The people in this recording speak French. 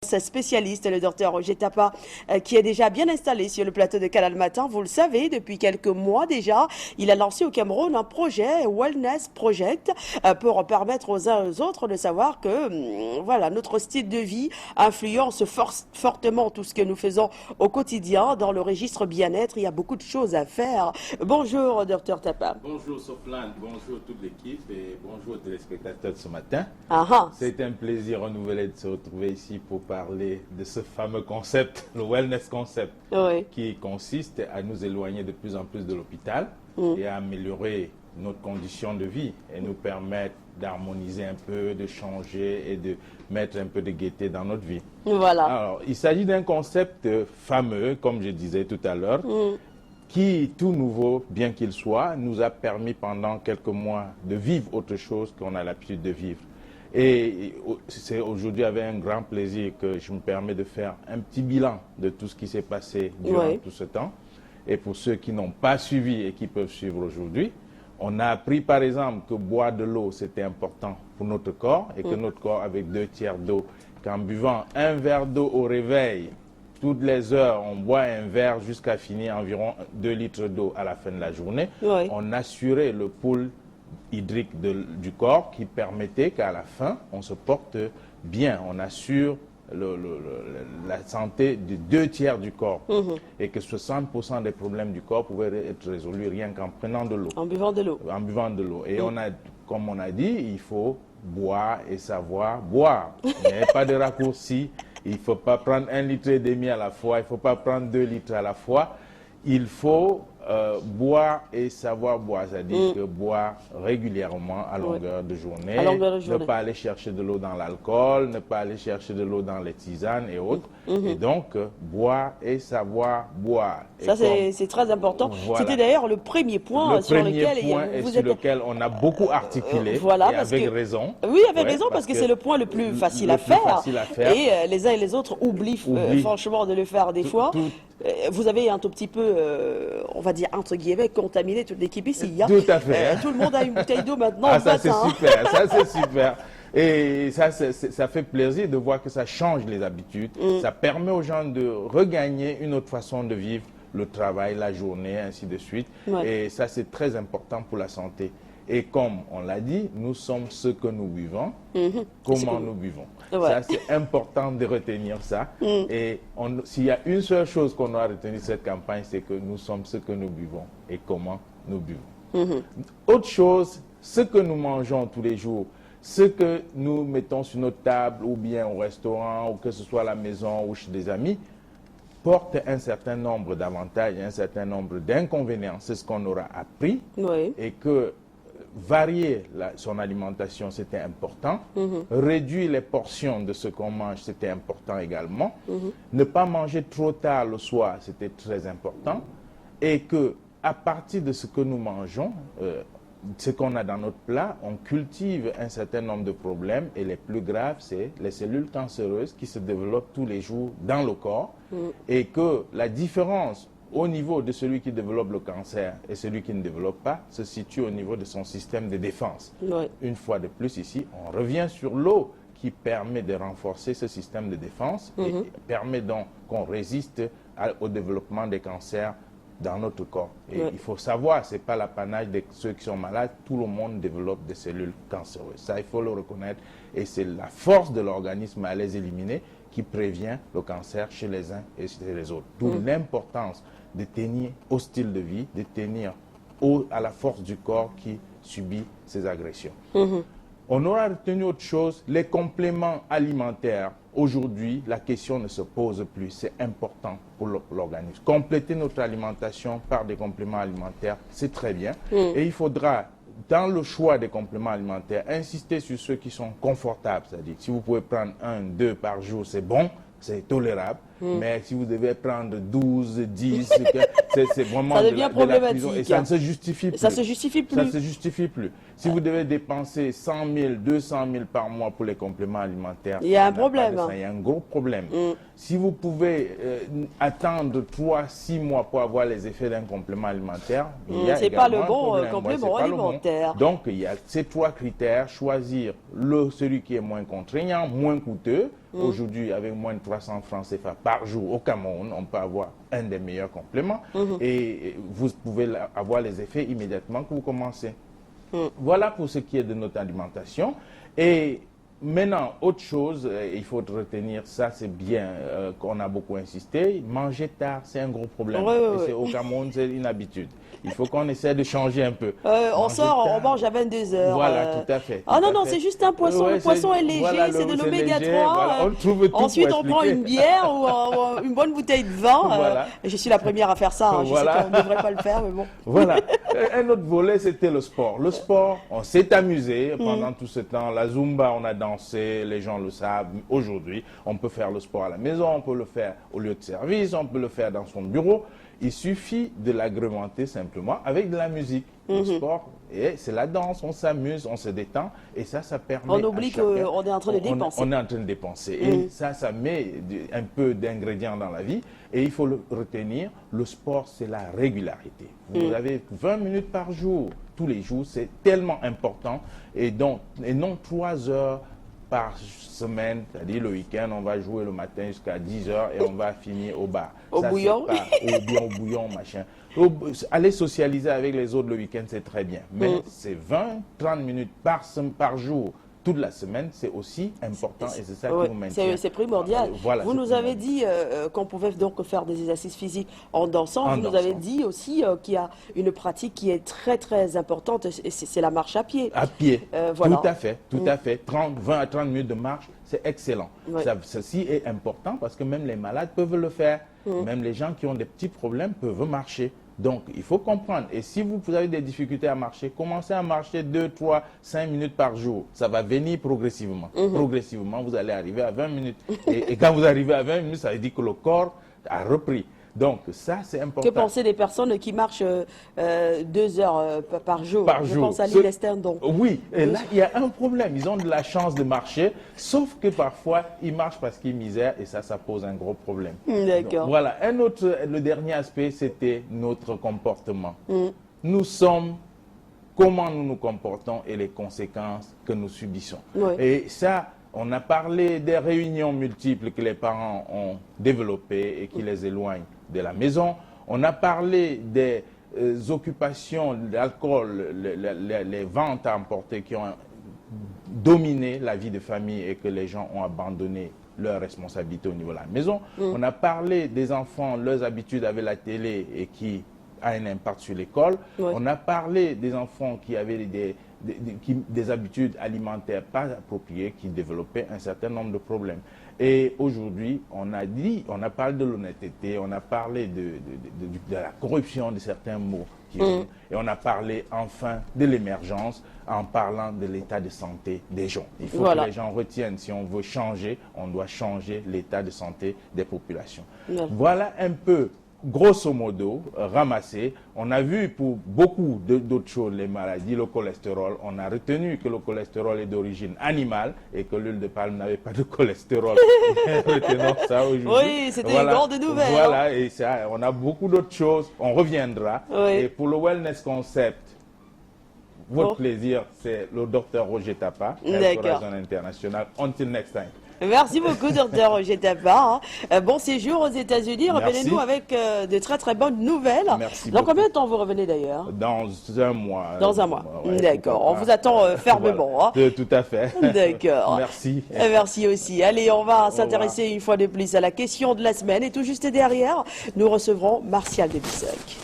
wellness spécialiste, le docteur Roger Tapa, qui est déjà bien installé sur le plateau de Canal Matin. Vous le savez, depuis quelques mois déjà, il a lancé au Cameroun un projet, Wellness Project, pour permettre aux uns et aux autres de savoir que voilà, notre style de vie influence fortement tout ce que nous faisons au quotidien. Dans le registre bien-être, il y a beaucoup de choses à faire. Bonjour, docteur Tapa. Bonjour Soflane, bonjour toute l'équipe et bonjour aux téléspectateurs de ce matin. C'est un plaisir renouvelé de se retrouver ici pour parler de ce fameux concept, le wellness concept, qui consiste à nous éloigner de plus en plus de l'hôpital et à améliorer notre condition de vie et nous permettre d'harmoniser un peu, de changer et de mettre un peu de gaieté dans notre vie. Voilà. Alors, il s'agit d'un concept fameux, comme je disais tout à l'heure, qui, tout nouveau, bien qu'il soit, nous a permis pendant quelques mois de vivre autre chose qu'on a l'habitude de vivre. Et c'est aujourd'hui avec un grand plaisir que je me permets de faire un petit bilan de tout ce qui s'est passé durant tout ce temps. Et pour ceux qui n'ont pas suivi et qui peuvent suivre aujourd'hui, on a appris par exemple que boire de l'eau, c'était important pour notre corps et que notre corps avait 2/3 d'eau. Qu'en buvant un verre d'eau au réveil, toutes les heures, on boit un verre jusqu'à finir environ 2 litres d'eau à la fin de la journée. On assurait le pool hydrique du corps qui permettait qu'à la fin, on se porte bien. On assure la santé de 2/3 du corps et que 60% des problèmes du corps pouvaient être résolus rien qu'en prenant de l'eau. En buvant de l'eau. En buvant de l'eau. Et on a, comme on a dit, il faut boire et savoir boire. Il n'y a pas de raccourci. Il ne faut pas prendre 1,5 litre à la fois, il ne faut pas prendre 2 litres à la fois. Il faut boire et savoir boire, c'est-à-dire que boire régulièrement à longueur de journée, ne pas aller chercher de l'eau dans l'alcool, ne pas aller chercher de l'eau dans les tisanes et autres. Et donc, boire et savoir boire. Ça, c'est très important. Voilà. C'était d'ailleurs le premier point sur lequel on a beaucoup articulé, voilà, et avec raison. Oui, avec raison, parce que c'est le point le plus facile à faire. Et les uns et les autres oublient franchement de le faire des fois. Vous avez un tout petit peu, on va dire, entre guillemets, contaminé toute l'équipe ici. Tout à fait. Tout le monde a une bouteille d'eau maintenant. Ah, ça c'est super, ça c'est super. Et ça fait plaisir de voir que ça change les habitudes. Ça permet aux gens de regagner une autre façon de vivre le travail, la journée, ainsi de suite. Et ça, c'est très important pour la santé. Et comme on l'a dit, nous sommes ce que nous buvons, comment nous buvons. Ça, c'est important de retenir ça. Et s'il y a une seule chose qu'on doit retenir de cette campagne, c'est que nous sommes ce que nous buvons et comment nous buvons. Autre chose, ce que nous mangeons tous les jours, ce que nous mettons sur notre table ou bien au restaurant ou que ce soit à la maison ou chez des amis, porte un certain nombre d'avantages et un certain nombre d'inconvénients. C'est ce qu'on aura appris et que varier son alimentation, c'était important. Réduire les portions de ce qu'on mange, c'était important également. Ne pas manger trop tard le soir, c'était très important. Et que à partir de ce que nous mangeons, ce qu'on a dans notre plat, on cultive un certain nombre de problèmes et les plus graves, c'est les cellules cancéreuses qui se développent tous les jours dans le corps et que la différence au niveau de celui qui développe le cancer et celui qui ne développe pas se situe au niveau de son système de défense. Une fois de plus ici, on revient sur l'eau qui permet de renforcer ce système de défense et permet donc qu'on résiste au développement des cancers dans notre corps. Et il faut savoir, ce n'est pas l'apanage de ceux qui sont malades, tout le monde développe des cellules cancéreuses. Ça, il faut le reconnaître. Et c'est la force de l'organisme à les éliminer qui prévient le cancer chez les uns et chez les autres. D'où l'importance de tenir au style de vie, de tenir à la force du corps qui subit ces agressions. On aura retenu autre chose, les compléments alimentaires. Aujourd'hui, la question ne se pose plus, c'est important pour l'organisme. Compléter notre alimentation par des compléments alimentaires, c'est très bien. Et il faudra, dans le choix des compléments alimentaires, insister sur ceux qui sont confortables. C'est-à-dire, si vous pouvez prendre 1, 2 par jour, c'est bon, c'est tolérable. Mais si vous devez prendre 12, 10, c'est vraiment ça devient problématique. prison et ça ne se justifie plus. Ça se justifie plus. Ça ne se justifie plus. Si vous devez dépenser 100 000, 200 000 par mois pour les compléments alimentaires, il y a un problème. Il y a un gros problème. Si vous pouvez attendre 3, 6 mois pour avoir les effets d'un complément alimentaire, il y a c'est pas le également un bon problème. complément alimentaire. Donc, il y a ces 3 critères. Choisir celui qui est moins contraignant, moins coûteux. Aujourd'hui, avec moins de 300 francs CFA par jour au Cameroun, on peut avoir un des meilleurs compléments et vous pouvez avoir les effets immédiatement que vous commencez. Voilà pour ce qui est de notre alimentation. Et maintenant, autre chose, il faut retenir, ça c'est bien qu'on a beaucoup insisté, manger tard, c'est un gros problème. Et au Cameroun, c'est une habitude. Il faut qu'on essaie de changer un peu. On sort, on mange à 22 heures. Voilà, tout à fait. Ah non, non, c'est juste un poisson. Le poisson est léger, voilà, c'est de l'oméga 3. Voilà, on trouve tout. Ensuite, on prend une bière ou une bonne bouteille de vin. Voilà. Je suis la première à faire ça. Je sais qu'on ne devrait pas le faire, mais bon. Voilà. Un autre volet, c'était le sport. Le sport, on s'est amusé pendant tout ce temps. La Zumba, on a dansé, les gens le savent. Aujourd'hui, on peut faire le sport à la maison, on peut le faire au lieu de service, on peut le faire dans son bureau. Il suffit de l'agrémenter simplement avec de la musique. Le sport, c'est la danse, on s'amuse, on se détend. Et ça permet. On oublie qu'on est en train de dépenser. On est en train de dépenser. Et ça met un peu d'ingrédients dans la vie. Et il faut le retenir, le sport, c'est la régularité. Vous avez 20 minutes par jour, tous les jours, c'est tellement important. Et non 3 heures par semaine, c'est-à-dire le week-end, on va jouer le matin jusqu'à 10 heures et on va finir au bar. Au bouillon. Au bouillon, machin. Aller socialiser avec les autres le week-end, c'est très bien. Mais c'est 20-30 minutes par jour, toute la semaine, c'est aussi important et c'est ça qui vous maintient. C'est primordial. Voilà, vous nous avez dit qu'on pouvait donc faire des exercices physiques en dansant. Vous nous avez dit aussi qu'il y a une pratique qui est très très importante, et c'est la marche à pied. À pied, voilà. Tout à fait. 20 à 30 minutes de marche, c'est excellent. Ceci est important parce que même les malades peuvent le faire. Même les gens qui ont des petits problèmes peuvent marcher. Donc, il faut comprendre. Et si vous avez des difficultés à marcher, commencez à marcher 2, 3, 5 minutes par jour. Ça va venir progressivement. Progressivement, vous allez arriver à 20 minutes. Et quand vous arrivez à 20 minutes, ça veut dire que le corps a repris. Donc, ça, c'est important. Que penser des personnes qui marchent 2 heures par jour? Je pense à l'île Estendon. Oui, et là, il y a un problème. Ils ont de la chance de marcher, sauf que parfois, ils marchent parce qu'ils misèrent et ça pose un gros problème. D'accord. Voilà. Le dernier aspect, c'était notre comportement. Nous sommes comment nous nous comportons et les conséquences que nous subissons. Et ça, on a parlé des réunions multiples que les parents ont développées et qui les éloignent de la maison. On a parlé des occupations d'alcool, les ventes à emporter qui ont dominé la vie de famille et que les gens ont abandonné leurs responsabilités au niveau de la maison. On a parlé des enfants, leurs habitudes avec la télé et qui a un impact sur l'école. On a parlé des enfants qui avaient des habitudes alimentaires pas appropriées qui développaient un certain nombre de problèmes. Et aujourd'hui, on a parlé de l'honnêteté, on a parlé de la corruption de certains mots. Et on a parlé enfin de l'émergence en parlant de l'état de santé des gens. Il faut que les gens retiennent, si on veut changer, on doit changer l'état de santé des populations. Voilà un peu grosso modo, ramassé. On a vu pour beaucoup d'autres choses, les maladies, le cholestérol. On a retenu que le cholestérol est d'origine animale et que l'huile de palme n'avait pas de cholestérol. Retenons ça aujourd'hui. Oui, c'était une grande nouvelle. Voilà, et ça, on a beaucoup d'autres choses. On reviendra. Et pour le Wellness Concept, votre plaisir, c'est le docteur Roger Tapa, Restauration International. Until next time. Merci beaucoup, docteur Roger Tapa. Bon séjour aux États-Unis. Revenez-nous avec de très très bonnes nouvelles. Merci Dans combien de temps vous revenez d'ailleurs? Dans un mois. Dans un mois. D'accord. On vous attend fermement. Voilà. Tout à fait. D'accord. Merci. Merci aussi. Allez, on va s'intéresser une fois de plus à la question de la semaine. Et tout juste derrière, nous recevrons Martial Debussac.